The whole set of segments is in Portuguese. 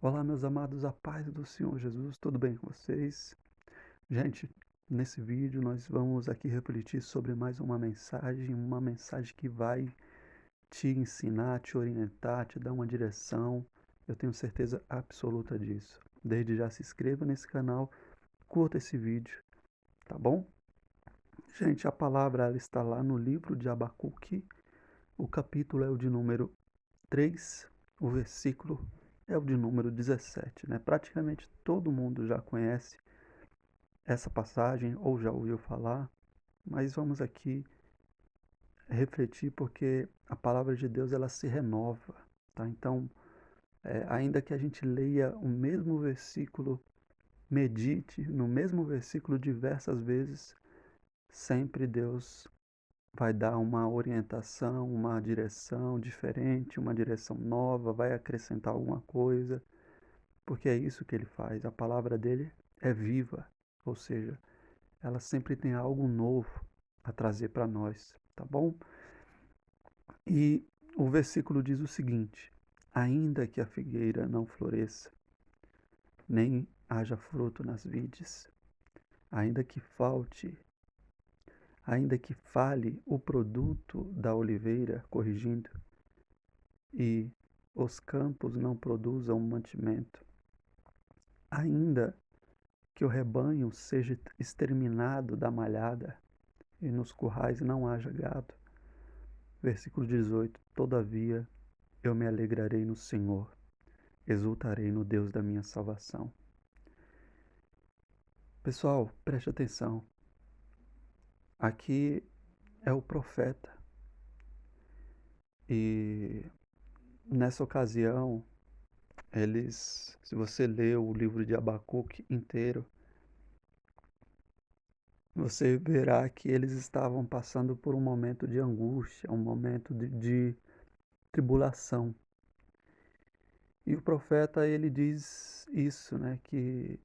Olá, meus amados, a paz do Senhor Jesus, tudo bem com vocês? Gente, nesse vídeo nós vamos aqui refletir sobre mais uma mensagem que vai te ensinar, te orientar, te dar uma direção. Eu tenho certeza absoluta disso. Desde já se inscreva nesse canal, curta esse vídeo, tá bom? Gente, a palavra ela está lá no livro de Abacuque, o capítulo é o de número 3, o versículo é o de número 17, né? Praticamente todo mundo já conhece essa passagem ou já ouviu falar, mas vamos aqui refletir porque a palavra de Deus ela se renova, tá? Então, ainda que a gente leia o mesmo versículo, medite no mesmo versículo diversas vezes, sempre Deus vai dar uma orientação, uma direção diferente, uma direção nova, vai acrescentar alguma coisa, porque é isso que ele faz. A palavra dele é viva, ou seja, ela sempre tem algo novo a trazer para nós, tá bom? E o versículo diz o seguinte: ainda que a figueira não floresça, nem haja fruto nas vides, ainda que falte, ainda que fale o produto da oliveira, corrigindo, e os campos não produzam mantimento, ainda que o rebanho seja exterminado da malhada, e nos currais não haja gado. Versículo 18: todavia eu me alegrarei no Senhor, exultarei no Deus da minha salvação. Pessoal, preste atenção. Aqui é o profeta. E nessa ocasião, se você ler o livro de Abacuque inteiro, você verá que eles estavam passando por um momento de angústia, um momento de tribulação. E o profeta, ele diz isso, né, que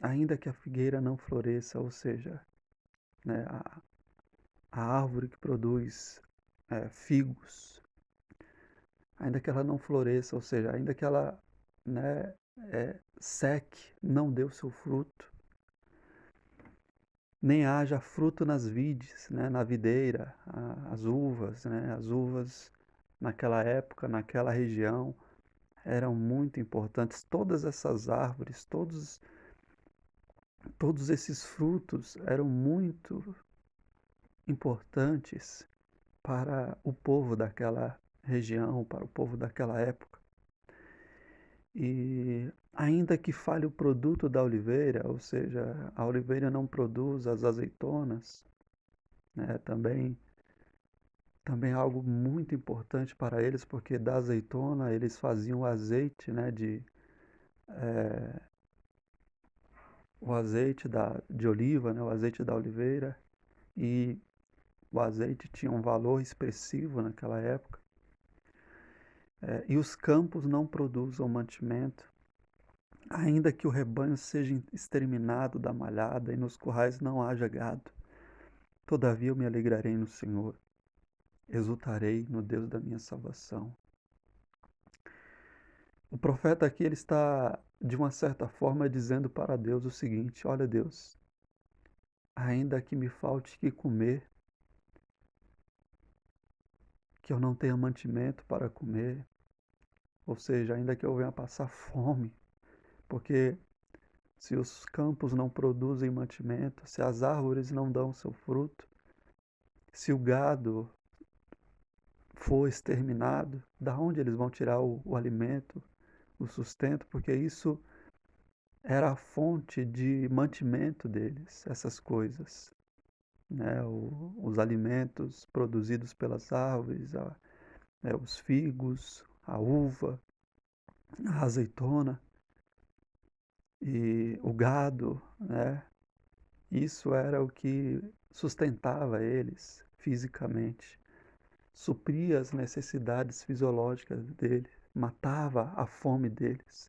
ainda que a figueira não floresça, ou seja, né, a árvore que produz figos, ainda que ela não floresça, ou seja, ainda que ela, né, seque, não dê o seu fruto, nem haja fruto nas vides, né, na videira, as uvas naquela época, naquela região, eram muito importantes. Todas essas árvores, todos esses frutos eram muito importantes para o povo daquela região, para o povo daquela época. E ainda que falhe o produto da oliveira, ou seja, a oliveira não produz as azeitonas, né? Também é algo muito importante para eles, porque da azeitona eles faziam o azeite, né, eh, o azeite de oliva, né, o azeite da oliveira, e o azeite tinha um valor expressivo naquela época. E os campos não produzam mantimento, ainda que o rebanho seja exterminado da malhada e nos currais não haja gado. Todavia eu me alegrarei no Senhor, exultarei no Deus da minha salvação. O profeta aqui ele está, de uma certa forma, dizendo para Deus o seguinte: olha, Deus, ainda que me falte que comer, que eu não tenha mantimento para comer, ou seja, ainda que eu venha passar fome, porque se os campos não produzem mantimento, se as árvores não dão seu fruto, se o gado for exterminado, da onde eles vão tirar o alimento, o sustento? Porque isso era a fonte de mantimento deles, essas coisas, né? Os alimentos produzidos pelas árvores, os figos, a uva, a azeitona e o gado, né? Isso era o que sustentava eles fisicamente, supria as necessidades fisiológicas deles, matava a fome deles.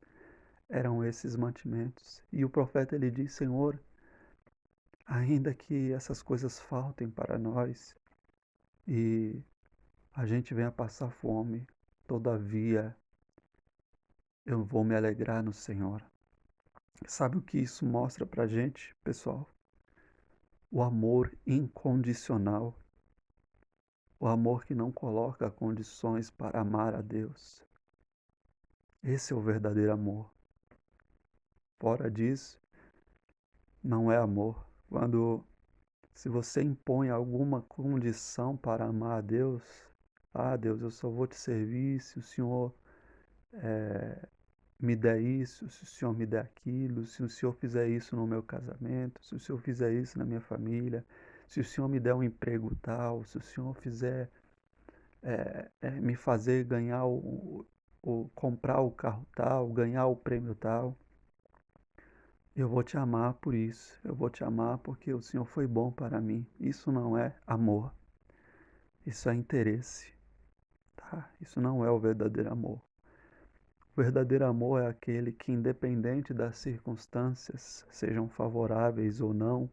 Eram esses mantimentos. E o profeta ele diz: Senhor, ainda que essas coisas faltem para nós e a gente venha passar fome, todavia eu vou me alegrar no Senhor. Sabe o que isso mostra pra gente, pessoal? O amor incondicional, o amor que não coloca condições para amar a Deus. Esse é o verdadeiro amor. Fora disso, não é amor. Se você impõe alguma condição para amar a Deus, ah, Deus, eu só vou te servir se o Senhor me der isso, se o Senhor me der aquilo, se o Senhor fizer isso no meu casamento, se o Senhor fizer isso na minha família, se o Senhor me der um emprego tal, se o Senhor fizer me fazer ganhar comprar o carro tal, ganhar o prêmio tal, eu vou te amar por isso. Eu vou te amar porque o Senhor foi bom para mim. Isso não é amor. Isso é interesse, tá? Isso não é o verdadeiro amor. O verdadeiro amor é aquele que, independente das circunstâncias, sejam favoráveis ou não,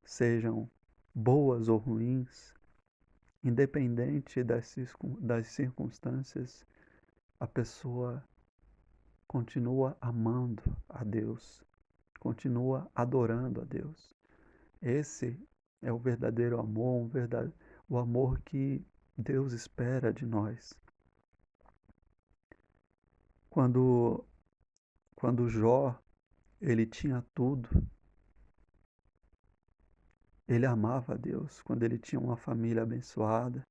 sejam boas ou ruins, independente das circunstâncias, a pessoa continua amando a Deus, continua adorando a Deus. Esse é o verdadeiro amor, o amor que Deus espera de nós. Quando, quando Jó, ele tinha tudo, ele amava a Deus. Quando ele tinha uma família abençoada,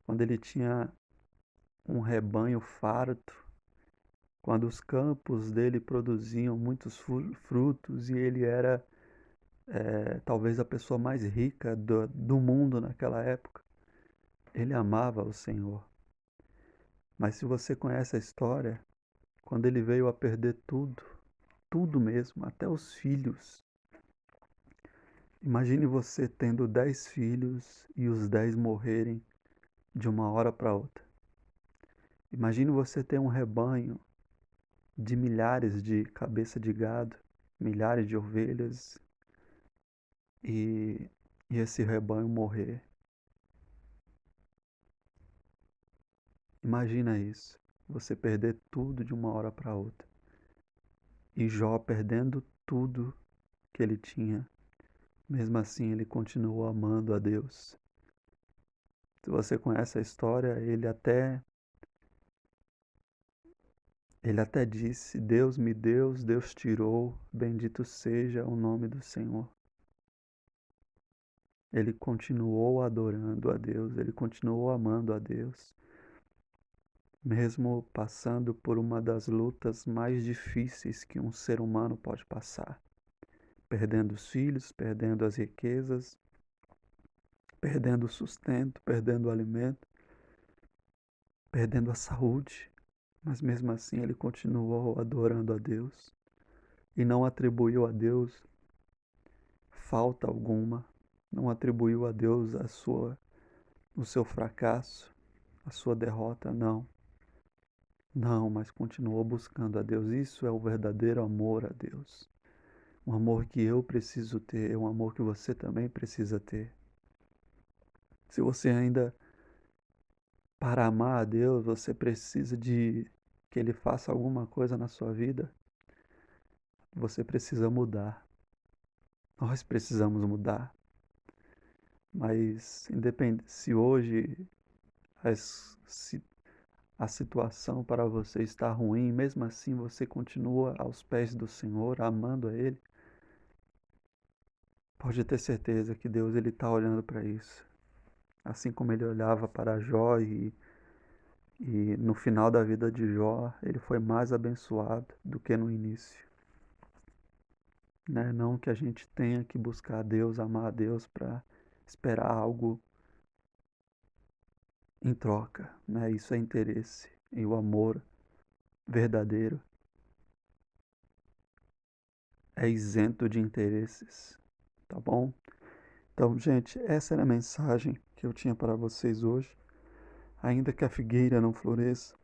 quando ele tinha um rebanho farto, quando os campos dele produziam muitos frutos e ele era talvez a pessoa mais rica do mundo naquela época, ele amava o Senhor. Mas se você conhece a história, quando ele veio a perder tudo, tudo mesmo, até os filhos. Imagine você tendo 10 filhos e os 10 morrerem de uma hora para outra. Imagine você ter um rebanho de milhares de cabeça de gado, milhares de ovelhas e, e esse rebanho morrer. Imagina isso, você perder tudo de uma hora para outra. E Jó perdendo tudo que ele tinha, mesmo assim ele continuou amando a Deus. Se você conhece a história, ele até disse: Deus me deu, Deus tirou, bendito seja o nome do Senhor. Ele continuou adorando a Deus, ele continuou amando a Deus, mesmo passando por uma das lutas mais difíceis que um ser humano pode passar, perdendo os filhos, perdendo as riquezas, perdendo o sustento, perdendo o alimento, perdendo a saúde, mas mesmo assim ele continuou adorando a Deus e não atribuiu a Deus falta alguma, não atribuiu a Deus o seu fracasso, a sua derrota, não. Não, mas continuou buscando a Deus. Isso é o verdadeiro amor a Deus. Um amor que eu preciso ter, um amor que você também precisa ter. Se você ainda, para amar a Deus, você precisa de que Ele faça alguma coisa na sua vida, você precisa mudar. Nós precisamos mudar. Mas independente se hoje se a situação para você está ruim, mesmo assim você continua aos pés do Senhor, amando a Ele, pode ter certeza que Deus ele está olhando para isso. Assim como ele olhava para Jó e no final da vida de Jó, ele foi mais abençoado do que no início. Né? Não que a gente tenha que buscar a Deus, amar a Deus para esperar algo em troca. Né? Isso é interesse. E o amor verdadeiro é isento de interesses. Tá bom? Então, gente, essa era a mensagem que eu tinha para vocês hoje. Ainda que a figueira não floresça,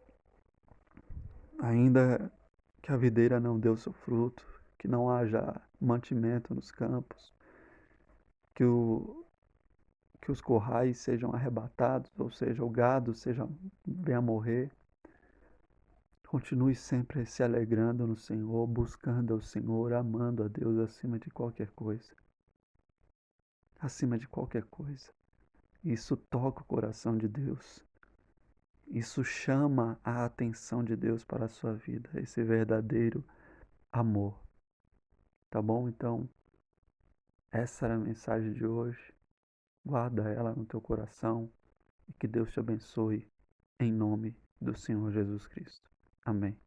ainda que a videira não dê o seu fruto, que não haja mantimento nos campos, que, o, que os currais sejam arrebatados, ou seja, o gado venha a morrer, Continue sempre se alegrando no Senhor, buscando o Senhor, amando a Deus acima de qualquer coisa. Acima de qualquer coisa. Isso toca o coração de Deus. Isso chama a atenção de Deus para a sua vida, esse verdadeiro amor. Tá bom? Então, essa era a mensagem de hoje. Guarda ela no teu coração e que Deus te abençoe em nome do Senhor Jesus Cristo. Amém.